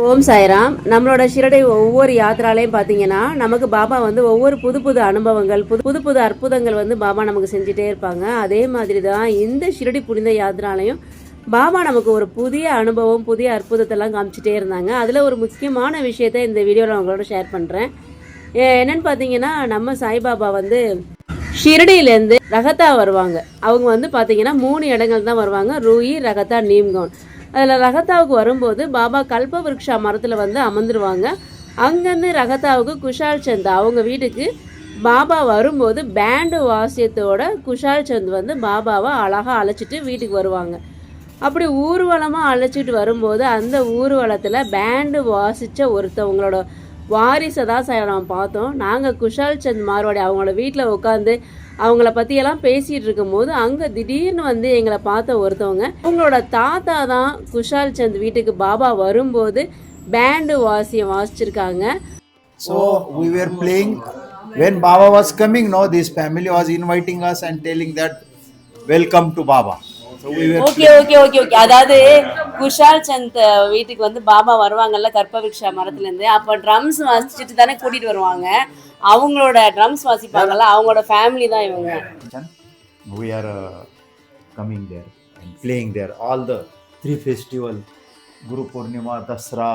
ஓம் சாய்ராம். நம்மளோட ஷிரடி ஒவ்வொரு யாத்திராலையும் பார்த்தீங்கன்னா நமக்கு பாபா வந்து ஒவ்வொரு புது புது அனுபவங்கள் புது புது அற்புதங்கள் வந்து பாபா நமக்கு செஞ்சுட்டே இருப்பாங்க. அதே மாதிரி தான் இந்த ஷிரடி புனித யாத்திராலையும் பாபா நமக்கு ஒரு புதிய அனுபவம் புதிய அற்புதத்தெல்லாம் காமிச்சிட்டே இருந்தாங்க. அதில் ஒரு முக்கியமான விஷயத்த இந்த வீடியோவில் அவங்களோட ஷேர் பண்ணுறேன். என்னென்னு பார்த்தீங்கன்னா நம்ம சாய்பாபா வந்து ஷிரடியிலேருந்து ரகத்தா வருவாங்க. அவங்க வந்து பார்த்தீங்கன்னா 3 இடங்கள் தான் வருவாங்க: ரூயி, ரகத்தா, நீம்கவுன். அதில் ரகத்தாவுக்கு வரும்போது பாபா கல்ப விருக்ஷா மரத்தில் வந்து அமர்ந்துருவாங்க. அங்கேருந்து ரகத்தாவுக்கு குஷால் சந்த் அவங்க வீட்டுக்கு பாபா வரும்போது பேண்டு வாசியத்தோட குஷால் சந்த் வந்து பாபாவை அழகாக அழைச்சிட்டு வீட்டுக்கு வருவாங்க. அப்படி ஊர்வலமாக அழைச்சிட்டு வரும்போது அந்த ஊர்வலத்தில் பேண்டு வாசித்த ஒருத்தவங்களோட வாரிசை தான் நம்ம பார்த்தோம். நாங்கள் குஷால் சந்த் மார்வாடி அவங்களோட வீட்டில் உட்காந்து அவங்கள பற்றியெல்லாம் பேசிகிட்டு இருக்கும்போது அங்கே திடீர்னு வந்து எங்களை பார்த்த ஒருத்தவங்க, அவங்களோட தாத்தா தான் குஷால் சந்த் வீட்டுக்கு பாபா வரும்போது pant வாசிச்சிருக்காங்க. So we were playing when Baba was coming. No, this family was inviting us and telling that welcome to Baba. Okay. அதாவது குஷால் சந்த் வீட்டுக்கு வந்து பாபா வருவாங்கல்ல கற்பவிருக்ஷா மரத்துலேருந்து, அப்போ ட்ரம்ஸ் வாசிச்சுட்டு தானே கூட்டிகிட்டு வருவாங்க. அவங்களோட ட்ரம்ஸ் வாசிப்பாங்கல்ல, அவங்களோட ஃபேமிலி தான் இவங்க. We are coming there and playing there all the 3 festival: Guru Purnima, Dasra,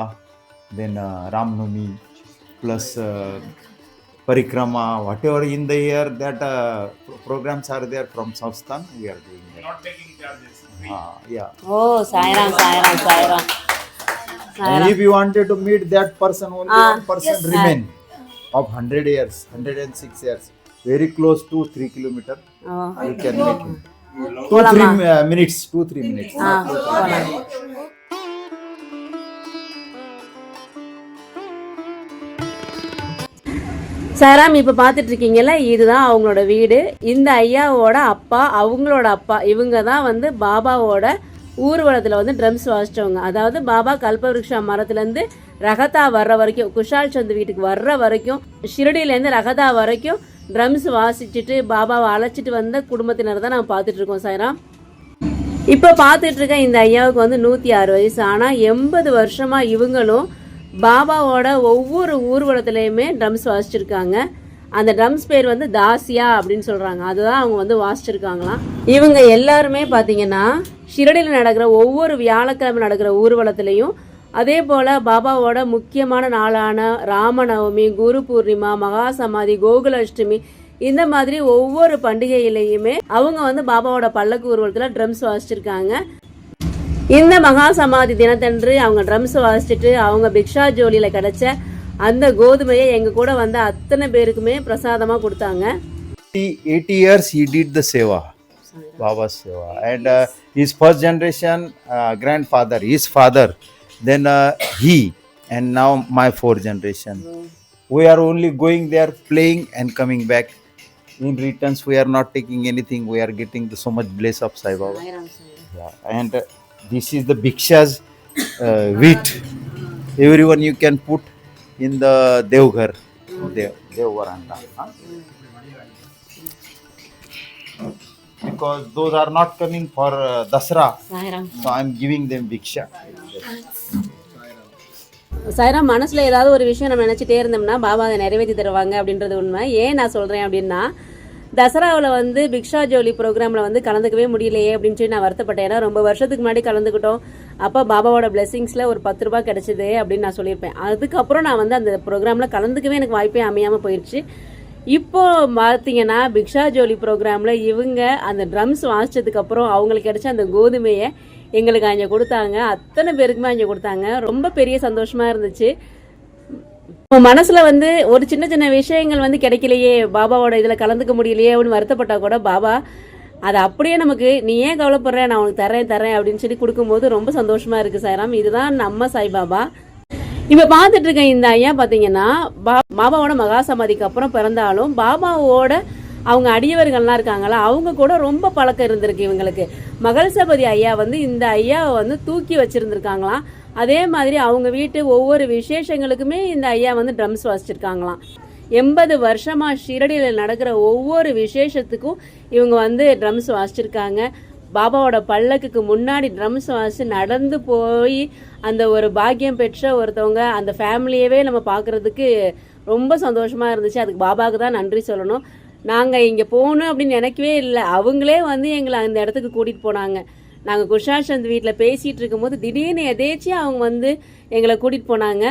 then Ram Navami, plus Parikrama, whatever in the year that programs are there from Samsthan, we are doing that. Not taking charges. Yeah. Oh, Sairam. And if you wanted to meet that person, only one person remain of 100 years, 106 years, very close to 3 kilometers. You can make him. 2-3 minutes. 2-3 minutes. Sairam, இப்போ பார்த்துட்டு இருக்கீங்கல்ல, இதுதான் அவங்களோட வீடு. இந்த ஐயாவோட அப்பா, அவங்களோட அப்பா, இவங்க தான் வந்து பாபாவோட ஊர்வலத்தில் வந்து ட்ரம்ஸ் வாசித்தவங்க. அதாவது பாபா கல்பவிருக்ஷா மரத்துலேருந்து ரகத்தா வர்ற வரைக்கும், குஷால் சந்த் வீட்டுக்கு வர்ற வரைக்கும், ஷிரடியிலேருந்து ரகத்தா வரைக்கும் ட்ரம்ஸ் வாசிச்சுட்டு பாபாவை அழைச்சிட்டு வந்த குடும்பத்தினர் தான் நம்ம பார்த்துட்ருக்கோம் சாய்ராம். இப்போ பார்த்துட்டு இருக்க இந்த ஐயாவுக்கு வந்து 106 வயசு. ஆனால் 80 வருஷமாக இவங்களும் பாபாவோட ஒவ்வொரு ஊர்வலத்துலேயுமே ட்ரம்ஸ் வாசிச்சிருக்காங்க. அந்த ட்ரம்ஸ் பேர் வந்து தாசியா அப்படின்னு சொல்கிறாங்க. அதுதான் அவங்க வந்து வாசிச்சிருக்காங்களாம். இவங்க எல்லாருமே பார்த்தீங்கன்னா ஷிரடியில் நடக்கிற ஒவ்வொரு வியாழக்கிழமை நடக்கிற ஊர்வலத்துலேயும், அதே போல் பாபாவோட முக்கியமான நாளான ராமநவமி, குரு பூர்ணிமா, மகா சமாதி, கோகுலாஷ்டமி, இந்த மாதிரி ஒவ்வொரு பண்டிகையிலையுமே அவங்க வந்து பாபாவோட பல்லக்கு ஊர்வலத்தில் ட்ரம்ஸ் வாசிச்சிருக்காங்க. இந்த மகா சமாதி தினத்தன்று அவங்க ட்ரம்ஸ் வாசிச்சுட்டு அவங்க பிக்ஷா ஜோலியில் கிடைச்ச அந்த கோதுமையை எங்க கூட வந்த அத்தனை பேருக்குமே பிரசாதமாக கொடுத்தாங்க. 80 years he did the seva, Baba's seva, and his first generation grandfather, his father, then he, and now my 4th generation. We are only going there, playing and coming back. In returns, we are not taking anything. We are getting so much bliss of Sai Baba. Yeah, and this is the bhikshas wheat. Everyone you can put in the Devghar, Devvaranda. Because those are not coming for Dasra, so I am giving them bhiksha. Sairam, மனசில் ஏதாவது ஒரு விஷயம் நம்ம நினச்சிட்டே இருந்தோம்னா பாபா அதை நிறைவேற்றி தருவாங்க அப்படின்றது உண்மை. ஏன் நான் சொல்கிறேன் அப்படின்னா, தசராவில் வந்து பிக்ஷா ஜோலி ப்ரோக்ராமில் வந்து கலந்துக்கவே முடியலையே அப்படின்னு சொல்லி நான் வருத்தப்பட்டேன். ஏன்னா ரொம்ப வருஷத்துக்கு முன்னாடி கலந்துக்கிட்டோம். அப்போ பாபாவோட பிளெஸிங்ஸில் ஒரு 10 ரூபா கிடச்சிது அப்படின்னு நான் சொல்லியிருப்பேன். அதுக்கப்புறம் நான் வந்து அந்த ப்ரோக்ராமில் கலந்துக்கவே எனக்கு வாய்ப்பே அமையாமல் போயிடுச்சு. இப்போ பார்த்தீங்கன்னா பிக்ஷா ஜோலி ப்ரோக்ராமில் இவங்க அந்த ட்ரம்ஸ் வாசித்ததுக்கப்புறம் அவங்களுக்கு கிடைச்ச அந்த கோதுமையை எங்களுக்கு அங்கே கொடுத்தாங்க. அத்தனை பேருக்குமே அங்கே கொடுத்தாங்க. ரொம்ப பெரிய சந்தோஷமாக இருந்துச்சு. மனசில் வந்து ஒரு சின்ன சின்ன விஷயங்கள் வந்து கிடைக்கலையே, பாபாவோட இதில் கலந்துக்க முடியலையே அப்படின்னு வருத்தப்பட்டால் கூட பாபா அதை அப்படியே நமக்கு நீ ஏன் கவலைப்படுற, நான் உனக்கு தரேன் அப்படின்னு சொல்லி கொடுக்கும்போது ரொம்ப சந்தோஷமாக இருக்குது சாய்ராம். இதுதான் நம்ம சாய்பாபா. இப்போ பார்த்துட்டு இருக்க இந்த ஐயா பார்த்தீங்கன்னா பாபாவோட மகா சமாதிக்கு அப்புறம் பிறந்தாலும் பாபாவோட அவங்க அடியவர்கள்லாம் இருக்காங்களா, அவங்க கூட ரொம்ப பழக்கம் இருந்திருக்கு இவங்களுக்கு. மகள் சபதி ஐயா வந்து இந்த ஐயாவை வந்து தூக்கி வச்சுருந்துருக்காங்களாம். அதே மாதிரி அவங்க வீட்டு ஒவ்வொரு விசேஷங்களுக்குமே இந்த ஐயா வந்து ட்ரம்ஸ் வாசிச்சிருக்காங்களாம். 80 வருஷமாக ஷிரடியில் நடக்கிற ஒவ்வொரு விசேஷத்துக்கும் இவங்க வந்து ட்ரம்ஸ் வாசிச்சிருக்காங்க. பாபாவோட பல்லக்குக்கு முன்னாடி ட்ரம்ஸ் வாசி நடந்து போய் அந்த ஒரு பாக்கியம் பெற்ற ஒருத்தவங்க அந்த ஃபேமிலியவே நம்ம பார்க்குறதுக்கு ரொம்ப சந்தோஷமாக இருந்துச்சு. அதுக்கு பாபாவுக்கு தான் நன்றி சொல்லணும். நாங்கள் இங்கே போகணும் அப்படின்னு நினைக்கவே இல்லை, அவங்களே வந்து எங்களை அந்த இடத்துக்கு கூட்டிகிட்டு போனாங்க. நாங்கள் குஷால் சந்த் வீட்டில் பேசிகிட்டு இருக்கும்போது திடீர்னு எதேச்சியாக அவங்க வந்து எங்களை கூட்டிகிட்டு போனாங்க.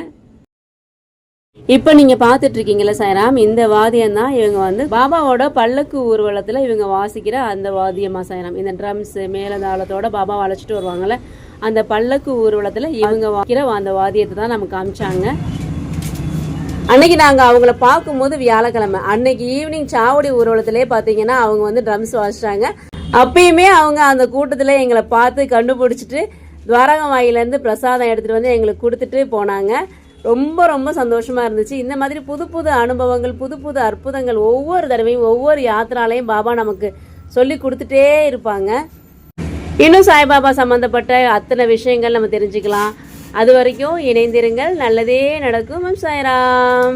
இப்போ நீங்கள் பார்த்துட்டு இருக்கீங்களா சாய்ராம், இந்த வாத்தியம் தான் இவங்க வந்து பாபாவோட பல்லக்கு ஊர்வலத்தில் இவங்க வாசிக்கிற அந்த வாத்தியமா சாய்ராம். இந்த ட்ரம்ஸ் மேலதாளத்தோட பாபாவை அழைச்சிட்டு வருவாங்கள்ல, அந்த பல்லக்கு ஊர்வலத்தில் இவங்க வாசிக்கிற அந்த வாத்தியத்தை தான் நமக்கு காமிச்சாங்க. அன்னைக்கு நாங்கள் அவங்கள பார்க்கும்போது வியாழக்கிழமை அன்னைக்கு ஈவினிங் சாவடி ஊர்வலத்திலே பார்த்தீங்கன்னா அவங்க வந்து ட்ரம்ஸ் வாசிச்சாங்க. அப்பயுமே அவங்க அந்த கூட்டத்தில் எங்களை பார்த்து கண்டுபிடிச்சிட்டு துவாரகம் வாயிலேருந்து பிரசாதம் எடுத்துகிட்டு வந்து எங்களுக்கு கொடுத்துட்டு போனாங்க. ரொம்ப ரொம்ப சந்தோஷமாக இருந்துச்சு. இந்த மாதிரி புது புது அனுபவங்கள், புது புது அற்புதங்கள் ஒவ்வொரு தடவையும் ஒவ்வொரு யாத்திராலையும் பாபா நமக்கு சொல்லி கொடுத்துட்டே இருப்பாங்க. இன்னும் சாய்பாபா சம்மந்தப்பட்ட அத்தனை விஷயங்கள் நம்ம தெரிஞ்சுக்கலாம். அது வரைக்கும் இணைந்திருங்கள். நல்லதே நடக்கும். சாய்ராம்.